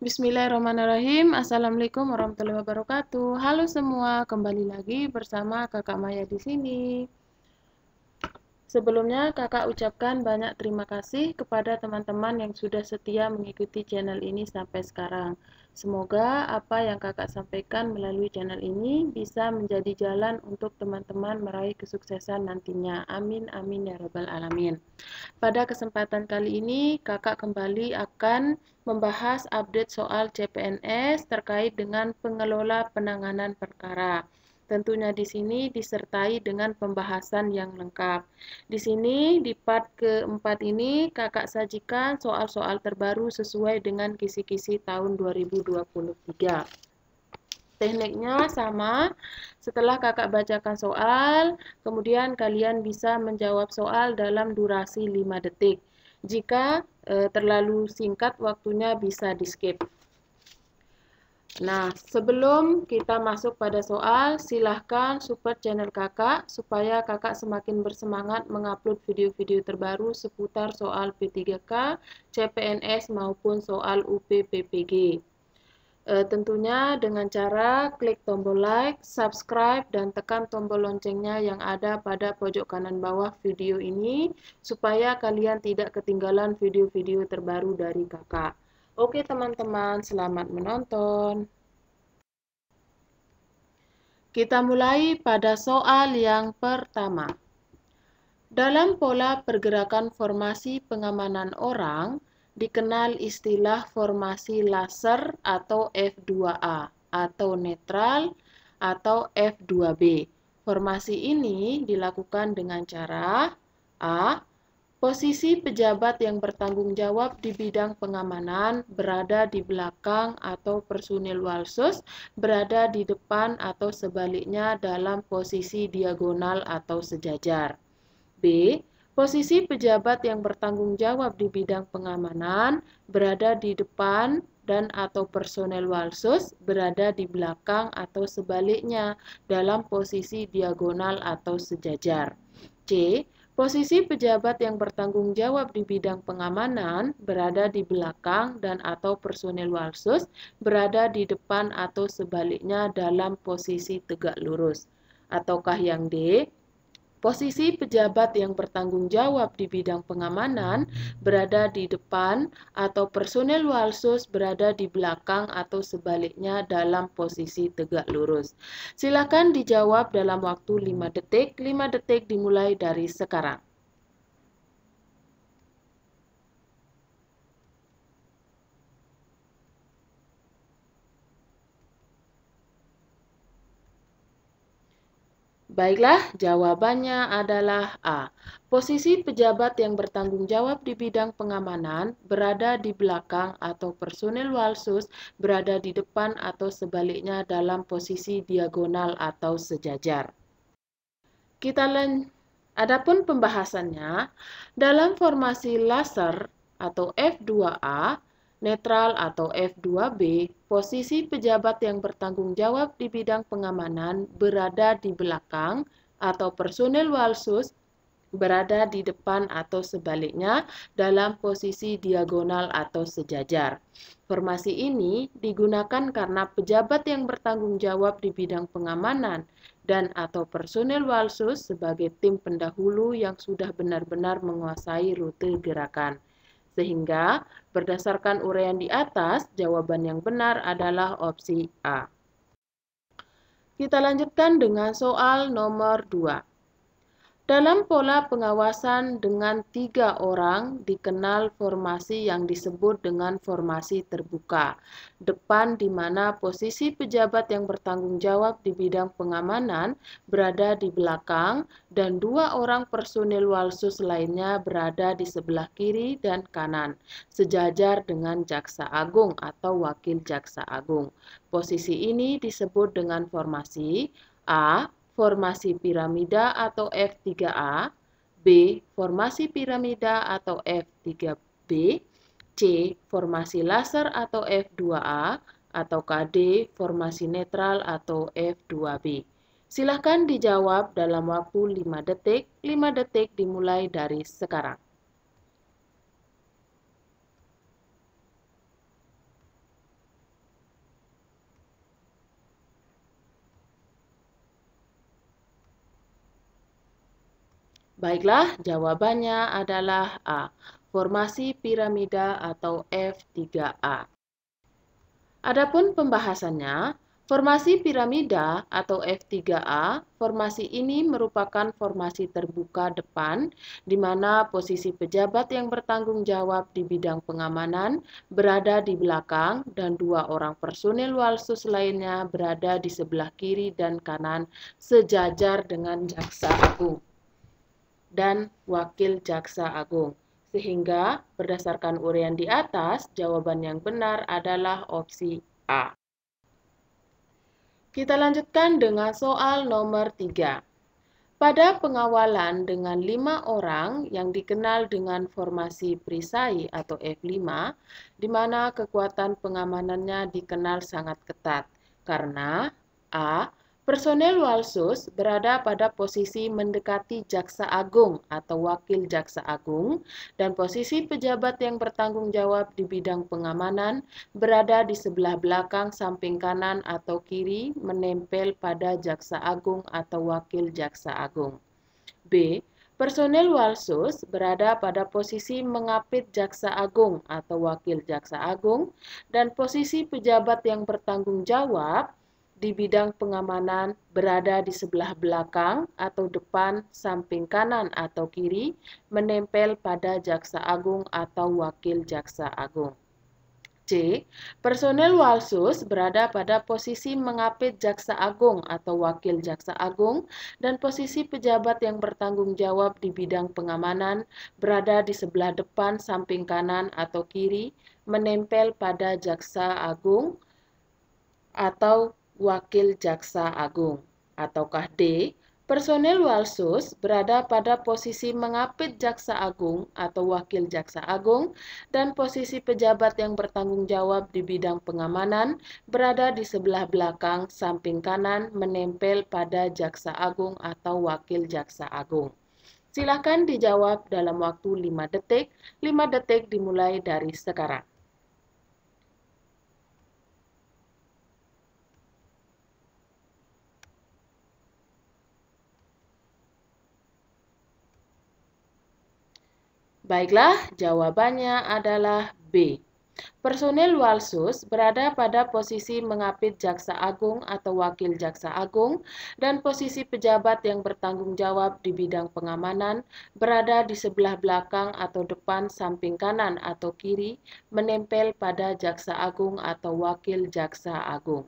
Bismillahirrahmanirrahim. Assalamualaikum warahmatullahi wabarakatuh. Halo semua, kembali lagi bersama Kakak Maya di sini. Sebelumnya, Kakak ucapkan banyak terima kasih kepada teman-teman yang sudah setia mengikuti channel ini sampai sekarang. Semoga apa yang Kakak sampaikan melalui channel ini bisa menjadi jalan untuk teman-teman meraih kesuksesan nantinya. Amin, amin ya rabbal alamin. Pada kesempatan kali ini, Kakak kembali akan membahas update soal CPNS terkait dengan pengelola penanganan perkara. Tentunya di sini disertai dengan pembahasan yang lengkap. Di sini di part keempat ini Kakak sajikan soal-soal terbaru sesuai dengan kisi-kisi tahun 2023. Tekniknya sama, setelah Kakak bacakan soal, kemudian kalian bisa menjawab soal dalam durasi 5 detik. Jika terlalu singkat waktunya bisa di-skip. Nah, sebelum kita masuk pada soal, silahkan support channel Kakak supaya Kakak semakin bersemangat mengupload video-video terbaru seputar soal P3K, CPNS maupun soal UPPPG. Tentunya dengan cara klik tombol like, subscribe, dan tekan tombol loncengnya yang ada pada pojok kanan bawah video ini supaya kalian tidak ketinggalan video-video terbaru dari Kakak. Oke teman-teman, selamat menonton. Kita mulai pada soal yang pertama. Dalam pola pergerakan formasi pengamanan orang, dikenal istilah formasi laser atau F2A atau netral atau F2B. Formasi ini dilakukan dengan cara A. Posisi pejabat yang bertanggung jawab di bidang pengamanan berada di belakang atau personil Walsus berada di depan atau sebaliknya dalam posisi diagonal atau sejajar. B. Posisi pejabat yang bertanggung jawab di bidang pengamanan berada di depan dan atau personel Walsus berada di belakang atau sebaliknya dalam posisi diagonal atau sejajar. C. Posisi pejabat yang bertanggung jawab di bidang pengamanan berada di belakang dan atau personel Walsus berada di depan atau sebaliknya dalam posisi tegak lurus. Ataukah yang D? Posisi pejabat yang bertanggung jawab di bidang pengamanan berada di depan atau personel Walsus berada di belakang atau sebaliknya dalam posisi tegak lurus. Silakan dijawab dalam waktu 5 detik. 5 detik dimulai dari sekarang. Baiklah, jawabannya adalah A. Posisi pejabat yang bertanggung jawab di bidang pengamanan berada di belakang atau personil Walsus berada di depan atau sebaliknya dalam posisi diagonal atau sejajar. Adapun pembahasannya, dalam formasi laser atau F2A, netral atau F2B, posisi pejabat yang bertanggung jawab di bidang pengamanan berada di belakang atau personil Walsus berada di depan atau sebaliknya dalam posisi diagonal atau sejajar. Formasi ini digunakan karena pejabat yang bertanggung jawab di bidang pengamanan dan atau personil Walsus sebagai tim pendahulu yang sudah benar-benar menguasai rute gerakan. Sehingga berdasarkan uraian di atas, jawaban yang benar adalah opsi A. Kita lanjutkan dengan soal nomor 2. Dalam pola pengawasan dengan 3 orang dikenal formasi yang disebut dengan formasi terbuka. Depan di mana posisi pejabat yang bertanggung jawab di bidang pengamanan berada di belakang dan 2 orang personil Walsus lainnya berada di sebelah kiri dan kanan, sejajar dengan Jaksa Agung atau Wakil Jaksa Agung. Posisi ini disebut dengan formasi A. Formasi piramida atau F3A, B. Formasi piramida atau F3B, C. Formasi laser atau F2A, atau D. Formasi netral atau F2B. Silahkan dijawab dalam waktu 5 detik. 5 detik dimulai dari sekarang. Baiklah, jawabannya adalah A. Formasi piramida atau F3A. Adapun pembahasannya, formasi piramida atau F3A, formasi ini merupakan formasi terbuka depan, di mana posisi pejabat yang bertanggung jawab di bidang pengamanan berada di belakang dan dua orang personil Walsus lainnya berada di sebelah kiri dan kanan sejajar dengan Jaksa Agung dan Wakil Jaksa Agung. Sehingga berdasarkan uraian di atas, jawaban yang benar adalah opsi A. Kita lanjutkan dengan soal nomor 3. Pada pengawalan dengan 5 orang yang dikenal dengan formasi perisai atau F5, di mana kekuatan pengamanannya dikenal sangat ketat, karena A. Personel Walsus berada pada posisi mendekati Jaksa Agung atau Wakil Jaksa Agung, dan posisi pejabat yang bertanggung jawab di bidang pengamanan berada di sebelah belakang samping kanan atau kiri menempel pada Jaksa Agung atau Wakil Jaksa Agung. B. Personel Walsus berada pada posisi mengapit Jaksa Agung atau Wakil Jaksa Agung, dan posisi pejabat yang bertanggung jawab di bidang pengamanan berada di sebelah belakang atau depan, samping kanan atau kiri, menempel pada Jaksa Agung atau Wakil Jaksa Agung. C. Personel Walsus berada pada posisi mengapit Jaksa Agung atau Wakil Jaksa Agung, dan posisi pejabat yang bertanggung jawab di bidang pengamanan berada di sebelah depan, samping kanan atau kiri, menempel pada Jaksa Agung atau Wakil Jaksa Agung. Ataukah D. Personel Walsus berada pada posisi mengapit Jaksa Agung atau Wakil Jaksa Agung, dan posisi pejabat yang bertanggung jawab di bidang pengamanan berada di sebelah belakang, samping kanan, menempel pada Jaksa Agung atau Wakil Jaksa Agung. Silakan dijawab dalam waktu 5 detik. 5 detik dimulai dari sekarang. Baiklah, jawabannya adalah B. Personel Walsus berada pada posisi mengapit Jaksa Agung atau Wakil Jaksa Agung, dan posisi pejabat yang bertanggung jawab di bidang pengamanan berada di sebelah belakang atau depan, samping kanan atau kiri, menempel pada Jaksa Agung atau Wakil Jaksa Agung.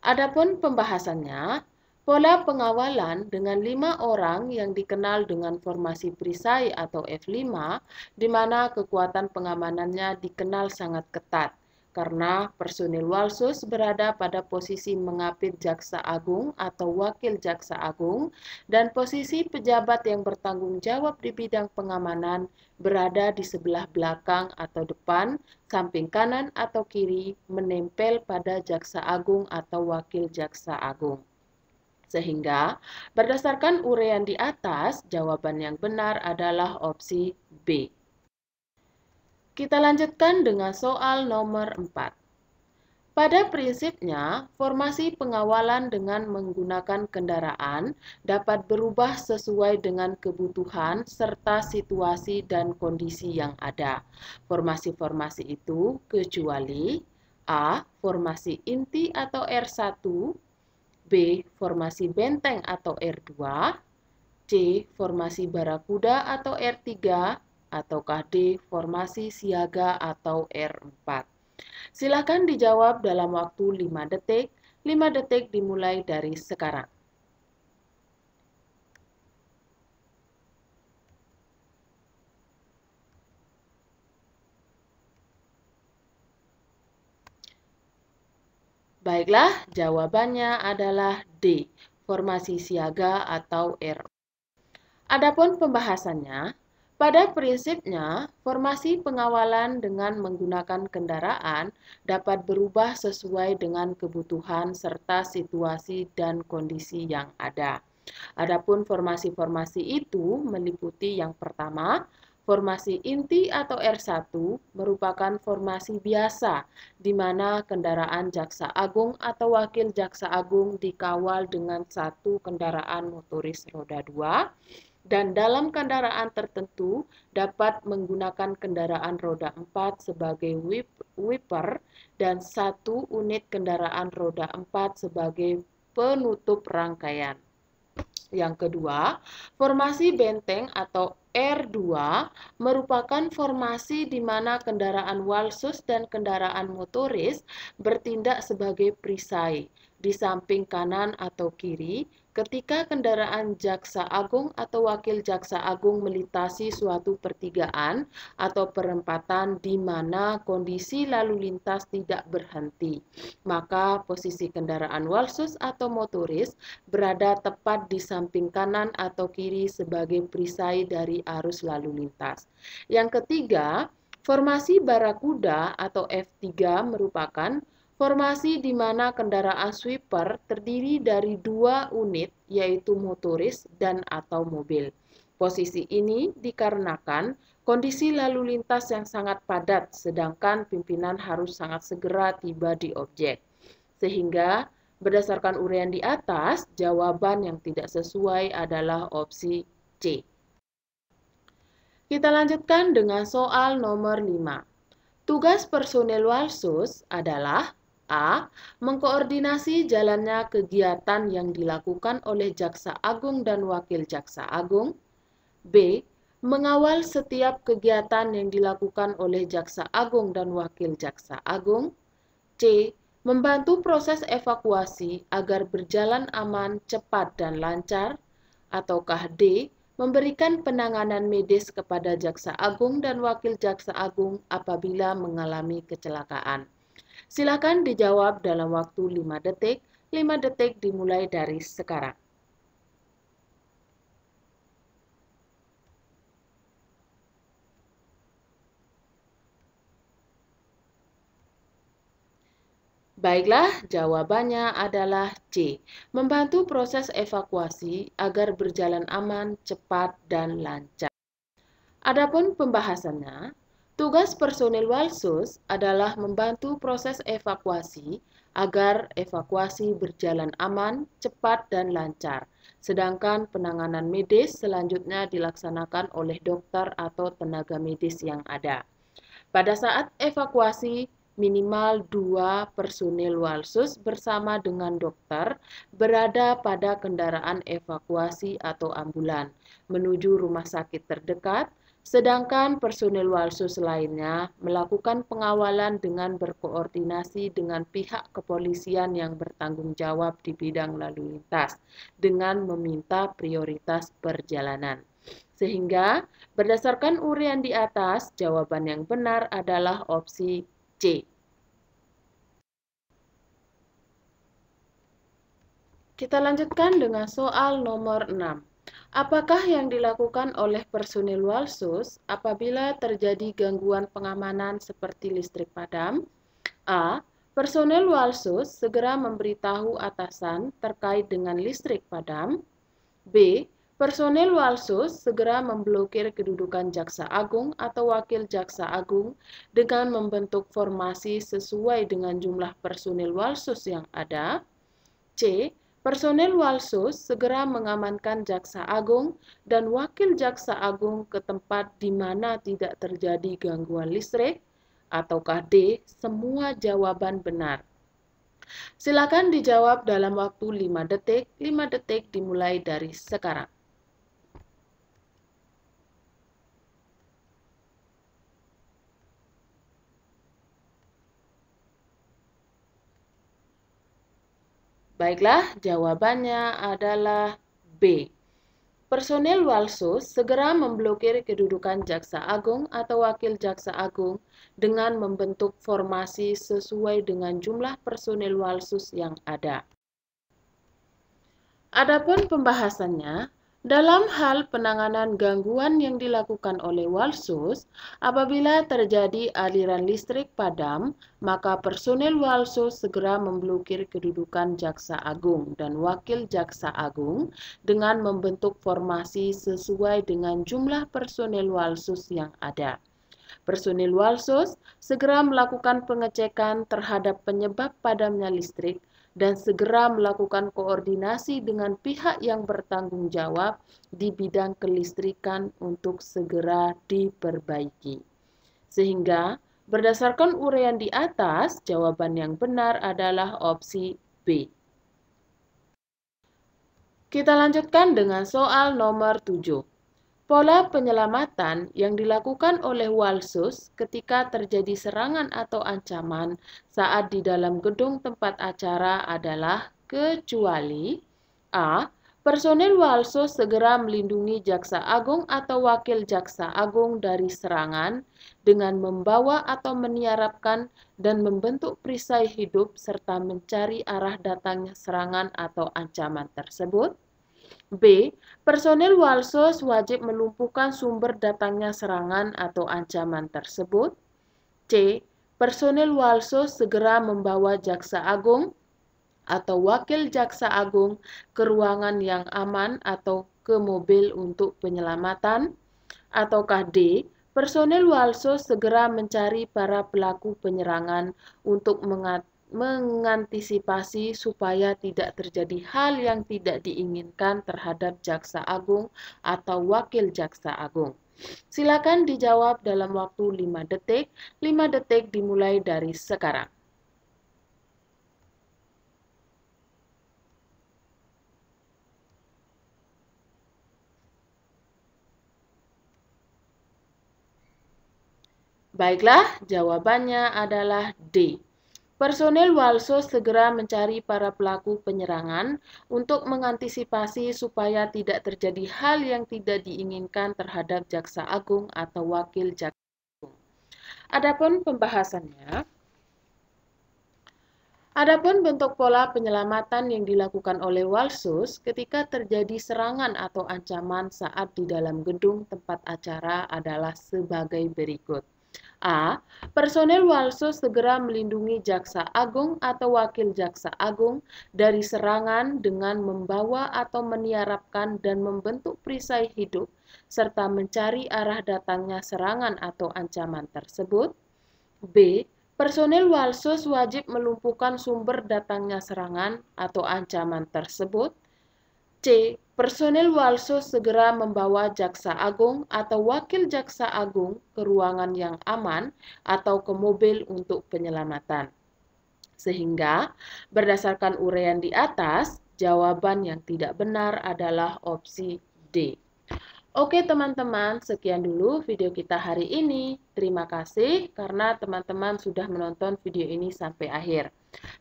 Adapun pembahasannya, pola pengawalan dengan 5 orang yang dikenal dengan formasi perisai atau F5, di mana kekuatan pengamanannya dikenal sangat ketat, karena personil Walsus berada pada posisi mengapit Jaksa Agung atau Wakil Jaksa Agung, dan posisi pejabat yang bertanggung jawab di bidang pengamanan berada di sebelah belakang atau depan, samping kanan atau kiri, menempel pada Jaksa Agung atau Wakil Jaksa Agung. Sehingga, berdasarkan uraian di atas, jawaban yang benar adalah opsi B. Kita lanjutkan dengan soal nomor 4. Pada prinsipnya, formasi pengawalan dengan menggunakan kendaraan dapat berubah sesuai dengan kebutuhan serta situasi dan kondisi yang ada. Formasi-formasi itu kecuali A. Formasi inti atau R1, B. Formasi benteng atau R2, C. Formasi barakuda atau R3, ataukah D. Formasi siaga atau R4. Silakan dijawab dalam waktu 5 detik. 5 detik dimulai dari sekarang. Baiklah, jawabannya adalah D. Formasi siaga atau R. Adapun pembahasannya, pada prinsipnya, formasi pengawalan dengan menggunakan kendaraan dapat berubah sesuai dengan kebutuhan serta situasi dan kondisi yang ada. Adapun formasi-formasi itu meliputi yang pertama, formasi inti atau R1 merupakan formasi biasa, di mana kendaraan Jaksa Agung atau Wakil Jaksa Agung dikawal dengan satu kendaraan motoris roda 2. dan dalam kendaraan tertentu dapat menggunakan kendaraan roda 4 sebagai wiper dan 1 unit kendaraan roda 4 sebagai penutup rangkaian. Yang kedua, formasi benteng atau R2 merupakan formasi di mana kendaraan walsus dan kendaraan motoris bertindak sebagai perisai di samping kanan atau kiri ketika kendaraan jaksa agung atau wakil jaksa agung melintasi suatu pertigaan atau perempatan di mana kondisi lalu lintas tidak berhenti. Maka posisi kendaraan walsus atau motoris berada tepat di samping kanan atau kiri sebagai perisai dari arus lalu lintas. Yang ketiga, formasi barakuda atau F3 merupakan formasi di mana kendaraan sweeper terdiri dari 2 unit, yaitu motoris dan atau mobil. Posisi ini dikarenakan kondisi lalu lintas yang sangat padat, sedangkan pimpinan harus sangat segera tiba di objek. Sehingga berdasarkan uraian di atas, jawaban yang tidak sesuai adalah opsi C. Kita lanjutkan dengan soal nomor 5. Tugas personel walsus adalah A. Mengkoordinasi jalannya kegiatan yang dilakukan oleh Jaksa Agung dan Wakil Jaksa Agung. B. Mengawal setiap kegiatan yang dilakukan oleh Jaksa Agung dan Wakil Jaksa Agung. C. Membantu proses evakuasi agar berjalan aman, cepat, dan lancar. Ataukah D. Memberikan penanganan medis kepada Jaksa Agung dan Wakil Jaksa Agung apabila mengalami kecelakaan. Silakan dijawab dalam waktu 5 detik. 5 detik dimulai dari sekarang. Baiklah, jawabannya adalah C. Membantu proses evakuasi agar berjalan aman, cepat, dan lancar. Adapun pembahasannya, tugas personil walsus adalah membantu proses evakuasi agar evakuasi berjalan aman, cepat, dan lancar. Sedangkan penanganan medis selanjutnya dilaksanakan oleh dokter atau tenaga medis yang ada. Pada saat evakuasi, minimal 2 personil walsus bersama dengan dokter berada pada kendaraan evakuasi atau ambulan menuju rumah sakit terdekat, sedangkan personil walsus lainnya melakukan pengawalan dengan berkoordinasi dengan pihak kepolisian yang bertanggung jawab di bidang lalu lintas dengan meminta prioritas perjalanan. Sehingga berdasarkan uraian di atas, jawaban yang benar adalah opsi C. Kita lanjutkan dengan soal nomor 6. Apakah yang dilakukan oleh personil walsus apabila terjadi gangguan pengamanan seperti listrik padam? A. Personel walsus segera memberitahu atasan terkait dengan listrik padam. B. Personel walsus segera memblokir kedudukan Jaksa Agung atau Wakil Jaksa Agung dengan membentuk formasi sesuai dengan jumlah personel walsus yang ada. C. Personel walsus segera mengamankan Jaksa Agung dan Wakil Jaksa Agung ke tempat di mana tidak terjadi gangguan listrik. Ataukah D. Semua jawaban benar? Silakan dijawab dalam waktu 5 detik. 5 detik dimulai dari sekarang. Baiklah, jawabannya adalah B. Personel walsus segera memblokir kedudukan Jaksa Agung atau Wakil Jaksa Agung dengan membentuk formasi sesuai dengan jumlah personel walsus yang ada. Adapun pembahasannya, dalam hal penanganan gangguan yang dilakukan oleh walsus, apabila terjadi aliran listrik padam, maka personel walsus segera memblokir kedudukan Jaksa Agung dan Wakil Jaksa Agung dengan membentuk formasi sesuai dengan jumlah personel walsus yang ada. Personil walsus segera melakukan pengecekan terhadap penyebab padamnya listrik dan segera melakukan koordinasi dengan pihak yang bertanggung jawab di bidang kelistrikan untuk segera diperbaiki. Sehingga berdasarkan uraian di atas, jawaban yang benar adalah opsi B. Kita lanjutkan dengan soal nomor 7. Pola penyelamatan yang dilakukan oleh Walsus ketika terjadi serangan atau ancaman saat di dalam gedung tempat acara adalah kecuali A. Personel Walsus segera melindungi Jaksa Agung atau Wakil Jaksa Agung dari serangan dengan membawa atau meniarapkan dan membentuk perisai hidup serta mencari arah datangnya serangan atau ancaman tersebut. B. Personel Walsus wajib melumpuhkan sumber datangnya serangan atau ancaman tersebut. C. Personel Walsus segera membawa Jaksa Agung atau Wakil Jaksa Agung ke ruangan yang aman atau ke mobil untuk penyelamatan. Ataukah D. Personel Walsus segera mencari para pelaku penyerangan untuk mengantisipasi supaya tidak terjadi hal yang tidak diinginkan terhadap Jaksa Agung atau Wakil Jaksa Agung. Silakan dijawab dalam waktu 5 detik. 5 detik dimulai dari sekarang. Baiklah, jawabannya adalah D. Personel Walsus segera mencari para pelaku penyerangan untuk mengantisipasi supaya tidak terjadi hal yang tidak diinginkan terhadap Jaksa Agung atau Wakil Jaksa Agung. Adapun bentuk pola penyelamatan yang dilakukan oleh Walsus ketika terjadi serangan atau ancaman saat di dalam gedung tempat acara adalah sebagai berikut. A. Personel Walsus segera melindungi Jaksa Agung atau Wakil Jaksa Agung dari serangan dengan membawa atau meniarapkan dan membentuk perisai hidup serta mencari arah datangnya serangan atau ancaman tersebut. B. Personel Walsus wajib melumpuhkan sumber datangnya serangan atau ancaman tersebut. C. Personel Walsus segera membawa Jaksa Agung atau Wakil Jaksa Agung ke ruangan yang aman atau ke mobil untuk penyelamatan. Sehingga, berdasarkan uraian di atas, jawaban yang tidak benar adalah opsi D. Oke teman-teman, sekian dulu video kita hari ini. Terima kasih karena teman-teman sudah menonton video ini sampai akhir.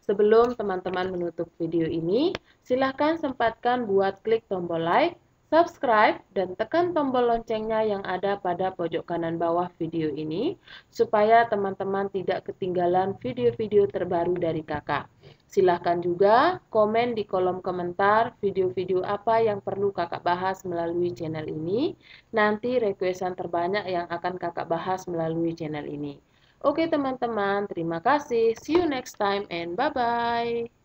Sebelum teman-teman menutup video ini, silahkan sempatkan buat klik tombol like, subscribe, dan tekan tombol loncengnya yang ada pada pojok kanan bawah video ini, supaya teman-teman tidak ketinggalan video-video terbaru dari kakak. Silahkan juga komen di kolom komentar video-video apa yang perlu kakak bahas melalui channel ini. Nanti requestan terbanyak yang akan kakak bahas melalui channel ini. Oke teman-teman, terima kasih. See you next time and bye-bye.